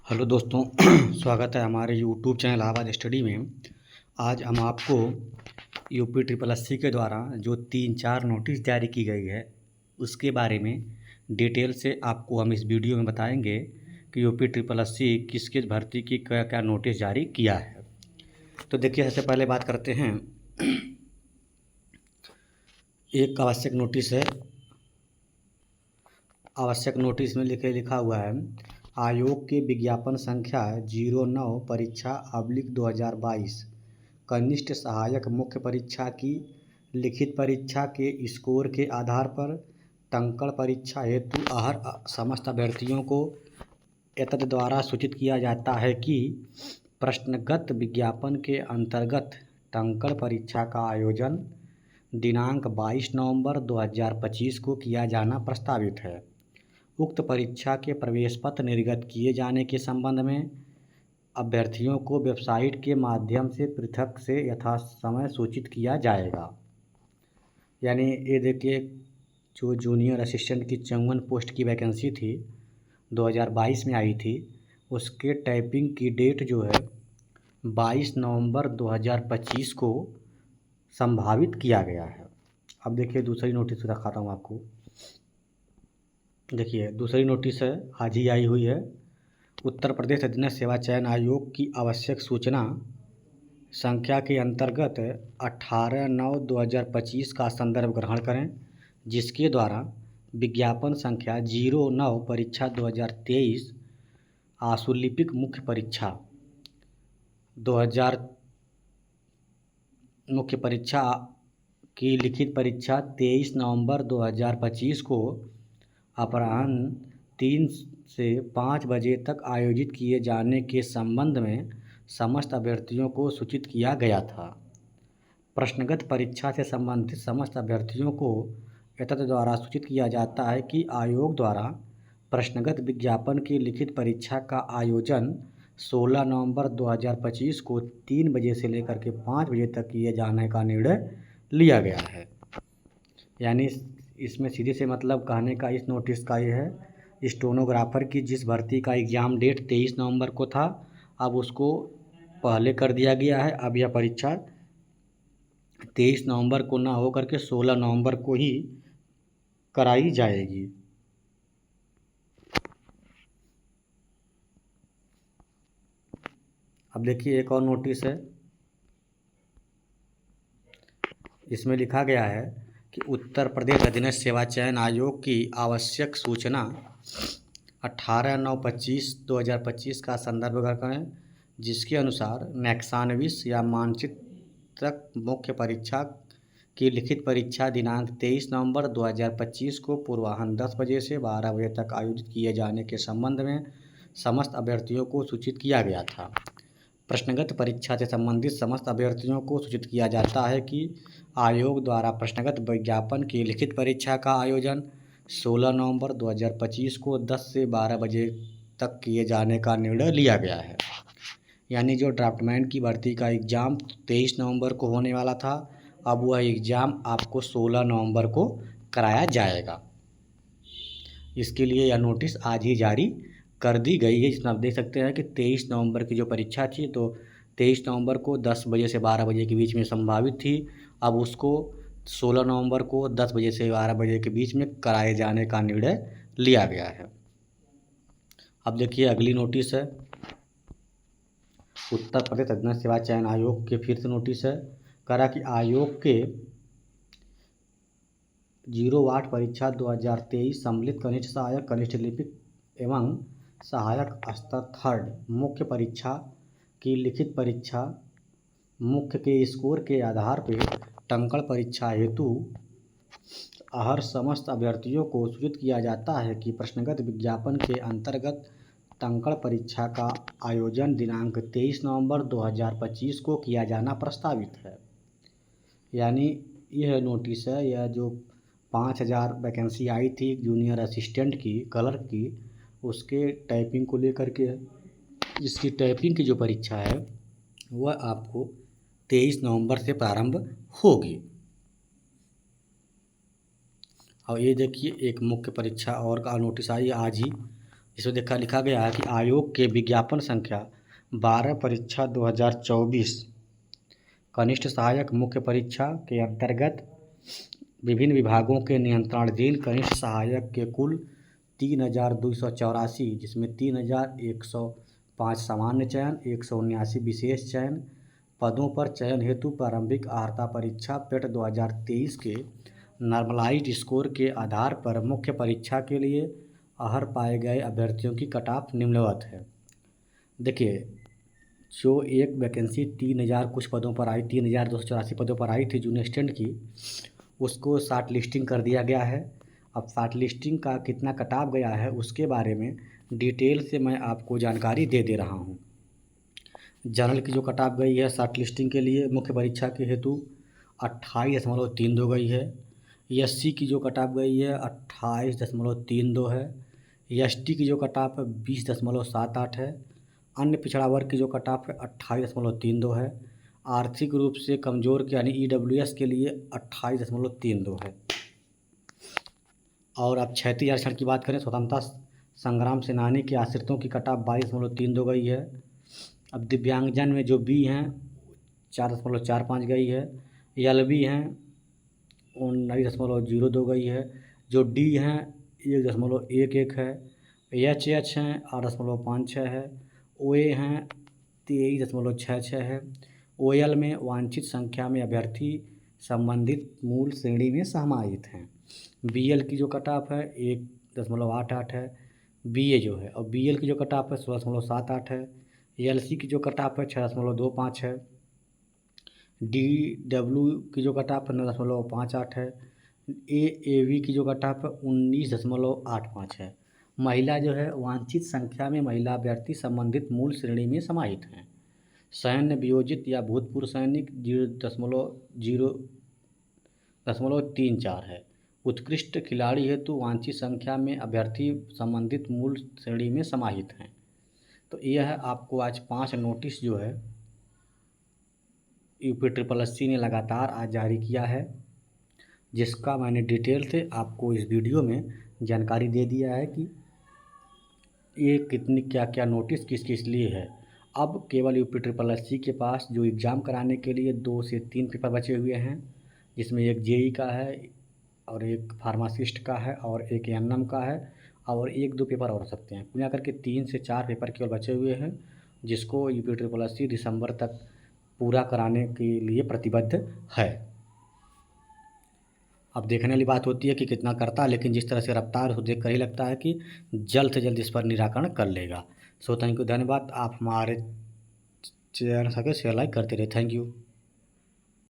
Hello दोस्तों स्वागत है हमारे यूट्यूब चैनल इलाहाबाद स्टडी में। आज हम आपको यूपी ट्रिपल एससी के द्वारा जो 3-4 नोटिस जारी की गई है उसके बारे में डिटेल से आपको हम इस वीडियो में बताएंगे कि यूपी ट्रिपल एससी किस किस भर्ती की क्या क्या नोटिस जारी किया है। तो देखिए, सबसे पहले बात करते हैं। एक आवश्यक नोटिस है। आवश्यक नोटिस में लिखा हुआ है, आयोग के विज्ञापन संख्या 09 परीक्षा /2022 कनिष्ठ सहायक मुख्य परीक्षा की लिखित परीक्षा के स्कोर के आधार पर टंकण परीक्षा हेतु आहर समस्त अभ्यर्थियों को एतद द्वारा सूचित किया जाता है कि प्रश्नगत विज्ञापन के अंतर्गत टंकण परीक्षा का आयोजन दिनांक 22 नवंबर 2025 को किया जाना प्रस्तावित है। उक्त परीक्षा के प्रवेश पत्र निर्गत किए जाने के संबंध में अभ्यर्थियों को वेबसाइट के माध्यम से पृथक से यथासमय सूचित किया जाएगा। यानी ये देखिए, जो जूनियर असिस्टेंट की 54 पोस्ट की वैकेंसी थी 2022 में आई थी, उसके टाइपिंग की डेट जो है 22 नवंबर 2025 को संभावित किया गया है। अब देखिए, दूसरी नोटिस दिखाता हूँ आपको। देखिए, दूसरी नोटिस है, आज ही आई हुई है। उत्तर प्रदेश अधीनस्थ सेवा चयन आयोग की आवश्यक सूचना संख्या के अंतर्गत 18/9/2025 का संदर्भ ग्रहण करें, जिसके द्वारा विज्ञापन संख्या 09 परीक्षा 2023 आशुलिपिक मुख्य परीक्षा 2000 मुख्य परीक्षा की लिखित परीक्षा 23 नवंबर 2025 को अपराह्न 3 से 5 बजे तक आयोजित किए जाने के संबंध में समस्त अभ्यर्थियों को सूचित किया गया था। प्रश्नगत परीक्षा से संबंधित समस्त अभ्यर्थियों को एतद द्वारा सूचित किया जाता है कि आयोग द्वारा प्रश्नगत विज्ञापन की लिखित परीक्षा का आयोजन 16 नवंबर 2025 को 3 बजे से लेकर के 5 बजे तक किए जाने का निर्णय लिया गया है। यानी इसमें सीधे से मतलब कहने का इस नोटिस का ये है, स्टेनोग्राफर की जिस भर्ती का एग्ज़ाम डेट 23 नवंबर को था, अब उसको पहले कर दिया गया है। अब यह परीक्षा 23 नवंबर को ना हो करके 16 नवंबर को ही कराई जाएगी। अब देखिए, एक और नोटिस है। इसमें लिखा गया है कि उत्तर प्रदेश अधीनस्थ सेवा चयन आयोग की आवश्यक सूचना 18/9/2025 का संदर्भ करें, जिसके अनुसार मैक्सानविस या मानचित्रक मुख्य परीक्षा की लिखित परीक्षा दिनांक 23 नवंबर 2025 को पूर्वाह्न 10 बजे से 12 बजे तक आयोजित किए जाने के संबंध में समस्त अभ्यर्थियों को सूचित किया गया था। प्रश्नगत परीक्षा से संबंधित समस्त अभ्यर्थियों को सूचित किया जाता है कि आयोग द्वारा प्रश्नगत विज्ञापन की लिखित परीक्षा का आयोजन 16 नवंबर 2025 को 10 से 12 बजे तक किए जाने का निर्णय लिया गया है। यानी जो ड्राफ्टमैन की भर्ती का एग्ज़ाम 23 नवंबर को होने वाला था, अब वह एग्ज़ाम आपको 16 नवंबर को कराया जाएगा। इसके लिए यह नोटिस आज ही जारी कर दी गई है, जिसमें आप देख सकते हैं कि 23 नवंबर की जो परीक्षा थी, तो 23 नवंबर को 10 बजे से 12 बजे के बीच में संभावित थी। अब उसको 16 नवंबर को 10 बजे से 12 बजे के बीच में कराए जाने का निर्णय लिया गया है। अब देखिए, अगली नोटिस है। उत्तर प्रदेश अधीनस्थ सेवा चयन आयोग के फिर से नोटिस है। करा कि आयोग के 08 परीक्षा 2023 सम्मिलित कनिष्ठ सहायक कनिष्ठ लिपिक एवं सहायक स्तर 3rd मुख्य परीक्षा की लिखित परीक्षा मुख्य के स्कोर के आधार पर टंकण परीक्षा हेतु आहर समस्त अभ्यर्थियों को सूचित किया जाता है कि प्रश्नगत विज्ञापन के अंतर्गत टंकण परीक्षा का आयोजन दिनांक 23 नवंबर 2025 को किया जाना प्रस्तावित है। यानी यह नोटिस है, यह जो 5000 वैकेंसी आई थी जूनियर असिस्टेंट की क्लर्क की, उसके टाइपिंग को लेकर के, इसकी टाइपिंग की जो परीक्षा है वह आपको 23 नवंबर से प्रारंभ होगी। और ये देखिए, एक मुख्य परीक्षा और का नोटिस आई आज ही इसमें देखा लिखा गया है कि आयोग के विज्ञापन संख्या 12 परीक्षा 2024 कनिष्ठ सहायक मुख्य परीक्षा के अंतर्गत विभिन्न विभागों के नियंत्रणाधीन कनिष्ठ सहायक के कुल 3,284, जिसमें 3,105 सामान्य चयन, 179 विशेष चयन पदों पर चयन हेतु प्रारंभिक अर्हता परीक्षा पेट 2023 के नॉर्मलाइज्ड स्कोर के आधार पर मुख्य परीक्षा के लिए अहर पाए गए अभ्यर्थियों की कट ऑफ निम्नवत है। देखिए, जो एक वैकेंसी 3,000 कुछ पदों पर आई, 3,284 पदों पर आई थी जूनियर असिस्टेंट की, उसको शॉर्ट लिस्टिंग कर दिया गया है। अब शॉर्ट लिस्टिंग का कितना कट ऑफ गया है उसके बारे में डिटेल से मैं आपको जानकारी दे दे रहा हूँ। जनरल की जो कट ऑफ गई है शॉर्ट लिस्टिंग के लिए मुख्य परीक्षा के हेतु 28.32 गई है। SC की जो कट ऑफ गई है 28.32 है। ST की जो कट ऑफ 20.78 है। अन्य पिछड़ा वर्ग की जो कट ऑफ है 28.32 है। आर्थिक रूप से कमज़ोर के यानी EWS के लिए 28.32 है। और अब क्षैतिज आरक्षण की बात करें, स्वतंत्रता संग्राम सेनानी के आश्रितों की कट ऑफ 22.32 गई है। अब दिव्यांगजन में जो B हैं 4.45 गई है। LB हैं 19.02 गई है। जो D हैं 1.11 है। HH हैं 8.56 है। OA हैं 23.66 है। OL में वांछित संख्या में अभ्यर्थी संबंधित मूल श्रेणी में समाहित हैं। BL की जो कट ऑफ है 1.88 है। BA जो है, और BL की जो कट ऑफ है 16.78 है। LC की जो कट ऑफ है 6.25 है। DW की जो कट ऑफ है 9.58 है। AAV की जो कट ऑफ है 19.85 है। महिला जो है, वांछित संख्या में महिला अभ्यर्थी संबंधित मूल श्रेणी में समाहित हैं। सैन्य वियोजित या भूतपूर्व सैनिक 0.34 है। उत्कृष्ट खिलाड़ी हेतु वांछित संख्या में अभ्यर्थी संबंधित मूल श्रेणी में समाहित हैं। तो यह है आपको आज 5 नोटिस जो है UPSSC ने लगातार आज जारी किया है, जिसका मैंने डिटेल से आपको इस वीडियो में जानकारी दे दिया है कि ये कितनी क्या क्या नोटिस किस किस लिए है। अब केवल UPSSC के पास जो एग्ज़ाम कराने के लिए 2 से 3 पेपर बचे हुए हैं, जिसमें एक JEE का है और एक फार्मासिस्ट का है और एक ANM का है और 1-2 पेपर और हो सकते हैं। मिला करके 3 से 4 पेपर केवल बचे हुए हैं, जिसको UPSSC दिसंबर तक पूरा कराने के लिए प्रतिबद्ध है। अब देखने वाली बात होती है कि कितना करता है, लेकिन जिस तरह से रफ्तार उसको देख कर ही लगता है कि जल्द से जल्द इस पर निराकरण कर लेगा। सो थैंक यू, धन्यवाद। आप हमारे चैनल से शेयर लाइक करते रहे। Thank you.